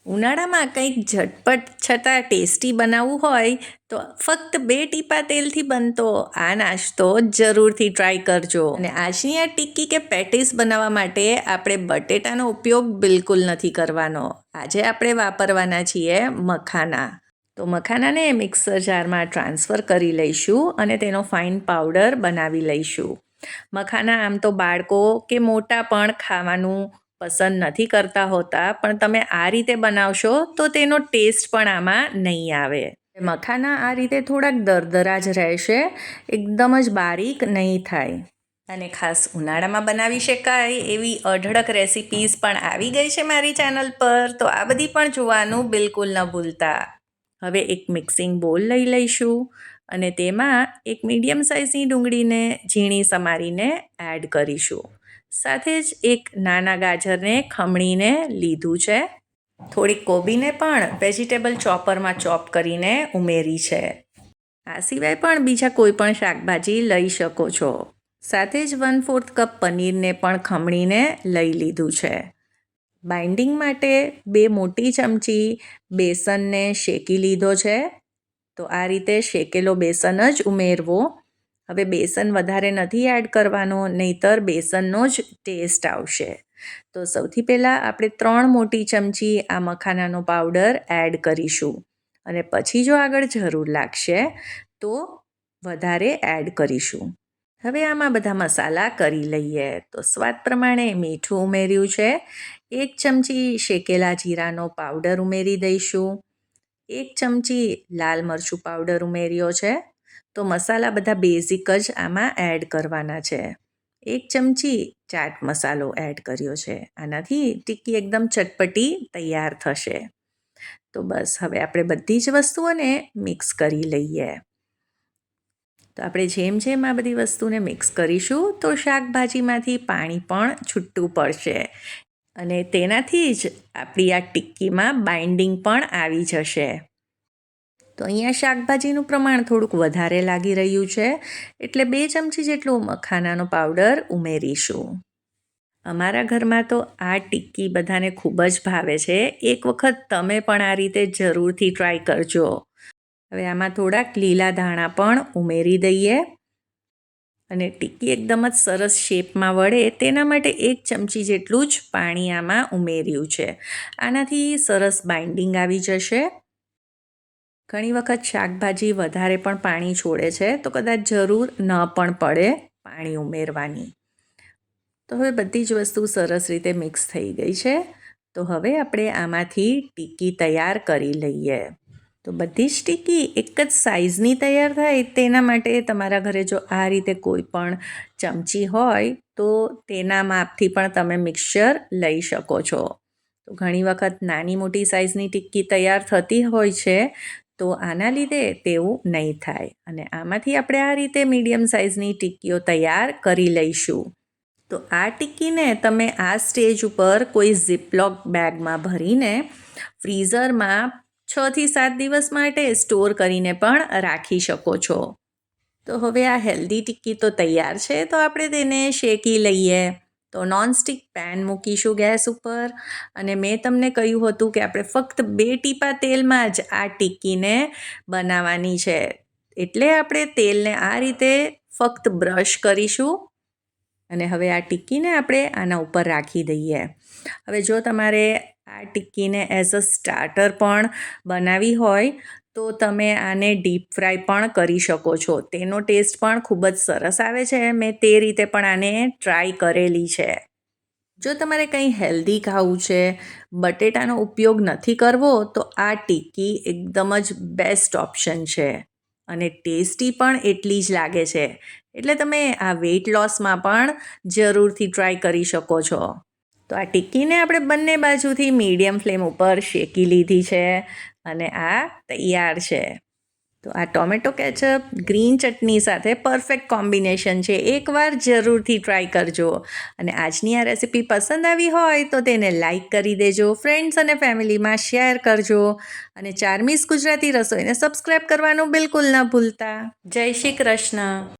ઉનાળામાં કંઈક ઝટપટ છતાં ટેસ્ટી બનાવવું હોય તો ફક્ત 2 ટીપા તેલથી બનતો આ નાસ્તો જરૂરથી ટ્રાય કરજો. અને આજની આ ટિક્કી કે પેટીસ બનાવવા માટે આપણે બટેટાનો ઉપયોગ બિલકુલ નથી કરવાનો. આજે આપણે વાપરવાના છીએ મખાના. તો મખાનાને મિક્સર જારમાં ટ્રાન્સફર કરી લઈશું અને તેનો ફાઇન પાવડર બનાવી લઈશું. મખાના આમ તો બાળકો કે મોટા પણ ખાવાનું પસંદ નથી કરતા હોતા, પણ તમે આ રીતે બનાવશો તો તેનો ટેસ્ટ પણ આમાં નહીં આવે. મખાના આ રીતે થોડાક દરદરા જ રહેશે, એકદમ જ બારીક નહીં થાય. અને ખાસ ઉનાળામાં બનાવી શકાય એવી અઢળક રેસિપીઝ પણ આવી ગઈ છે મારી ચેનલ પર, તો આ બધી પણ જોવાનું બિલકુલ ન ભૂલતા. હવે એક મિક્સિંગ બોલ લઈ લઈશું અને તેમાં એક મીડિયમ સાઇઝની ડુંગળીને ઝીણી સમારીને એડ કરીશું. સાથે જ એક નાના ગાજરને ખમણીને લીધું છે. થોડીક કોબીને પણ વેજીટેબલ ચોપરમાં ચોપ કરીને ઉમેરી છે. આ સિવાય પણ બીજા કોઈ પણ શાકભાજી લઈ શકો છો. સાથે જ 1/4 કપ પનીરને પણ ખમણીને લઈ લીધું છે. બાઇન્ડિંગ માટે 2 મોટી ચમચી બેસનને શેકી લીધો છે. તો આ રીતે શેકેલો બેસન જ ઉમેરવો. હવે બેસન વધારે નથી એડ કરવાનો, નહીંતર બેસનનો જ ટેસ્ટ આવશે. તો સૌથી પહેલાં આપણે 3 મોટી ચમચી આ મખાનાનો પાવડર એડ કરીશું અને પછી જો આગળ જરૂર લાગશે તો વધારે એડ કરીશું. હવે આમાં બધા મસાલા કરી લઈએ. તો સ્વાદ પ્રમાણે મીઠું ઉમેર્યું છે. 1 ચમચી શેકેલા જીરાનો પાવડર ઉમેરી દઈશું. 1 ચમચી લાલ મરચું પાવડર ઉમેર્યો છે. તો મસાલા બધા બેઝિક જ આમાં એડ કરવાના છે. 1 ચમચી ચાટ મસાલો એડ કર્યો છે. આનાથી ટિક્કી એકદમ ચટપટી તૈયાર થશે. તો બસ હવે આપણે બધી જ વસ્તુઓને મિક્સ કરી લઈએ. તો આપણે જેમ જેમ આ બધી વસ્તુને મિક્સ કરીશું તો શાકભાજીમાંથી પાણી પણ છૂટું પડશે અને તેનાથી જ આપણી આ ટિક્કીમાં બાઇન્ડિંગ પણ આવી જશે. તો અહીંયા શાકભાજીનું પ્રમાણ થોડુંક વધારે લાગી રહ્યું છે, એટલે 2 ચમચી જેટલું મખાનાનો પાવડર ઉમેરીશું. અમારા ઘરમાં તો આ ટિક્કી બધાને ખૂબ જ ભાવે છે. એક વખત તમે પણ આ રીતે જરૂરથી ટ્રાય કરજો. હવે આમાં થોડાક લીલા ધાણા પણ ઉમેરી દઈએ અને ટિક્કી એકદમ જ સરસ શેપમાં વળે તેના માટે 1 ચમચી જેટલું જ પાણી આમાં ઉમેર્યું છે. આનાથી સરસ બાઇન્ડિંગ આવી જશે. ઘણી વખત શાકભાજી વધારે પણ પાણી છોડે છે, તો કદાચ જરૂર ન પણ પડે પાણી ઉમેરવાની. તો હવે બધી જ વસ્તુ સરસ રીતે મિક્સ થઈ ગઈ છે. તો હવે આપણે આમાંથી ટિક્કી તૈયાર કરી લઈએ. તો બધી જ ટિક્કી એક જ સાઇઝની તૈયાર થાય તેના માટે તમારા ઘરે જો આ રીતે કોઈ પણ ચમચી હોય તો તેના માપથી પણ તમે મિક્સચર લઈ શકો છો. તો ઘણી વખત નાની મોટી સાઇઝની ટિક્કી તૈયાર થતી હોય છે, તો આના લીધે તેવું નહીં થાય. અને આમાંથી આપણે આ રીતે મીડિયમ સાઇઝની ટિક્કીઓ તૈયાર કરી લઈશું. તો આ ટિક્કીને તમે આ સ્ટેજ ઉપર કોઈ ઝીપલોક બેગમાં ભરીને ફ્રીઝરમાં 6 થી 7 દિવસ માટે સ્ટોર કરીને પણ રાખી શકો છો. તો હવે આ હેલ્ધી ટિક્કી તો તૈયાર છે, તો આપણે તેને શેકી લઈએ. તો નોનસ્ટિક પેન મૂકીશું ગેસ ઉપર અને મેં તમને કહ્યું હતું કે આપણે ફક્ત 2 ટીપા તેલમાં જ આ ટિક્કીને બનાવવાની છે. એટલે આપણે તેલને આ રીતે ફક્ત બ્રશ કરીશું અને હવે આ ટિક્કીને આપણે આના ઉપર રાખી દઈએ. હવે જો તમારે આ ટિક્કીને એઝ અ સ્ટાર્ટર પણ બનાવી હોય તો તમે આને ડીપ ફ્રાય પણ કરી શકો છો. તેનો ટેસ્ટ પણ ખૂબ જ સરસ આવે છે. મેં તે રીતે પણ આને ટ્રાય કરેલી છે. જો તમારે કંઈ હેલ્ધી ખાવું છે, બટેટાનો ઉપયોગ નથી કરવો, તો આ ટિક્કી એકદમ જ બેસ્ટ ઓપ્શન છે અને ટેસ્ટી પણ એટલી જ લાગે છે. એટલે તમે આ વેઇટ લોસમાં પણ જરૂરથી ટ્રાય કરી શકો છો. તો આ ટિક્કીને આપણે બંને બાજુથી મીડિયમ ફ્લેમ ઉપર શેકી લીધી છે અને આ તૈયાર છે. તો આ ટોમેટો કેચઅપ ગ્રીન ચટણી સાથે પરફેક્ટ કોમ્બિનેશન છે. એકવાર જરૂરથી ટ્રાય કરજો. અને આજની આ રેસિપી પસંદ આવી હોય તો તેને લાઈક કરી દેજો, ફ્રેન્ડ્સ અને ફેમિલીમાં શેર કરજો અને ચાર્મીસ ગુજરાતી રસોઈને સબસ્ક્રાઈબ કરવાનું બિલકુલ ન ભૂલતા. જય શ્રી કૃષ્ણ.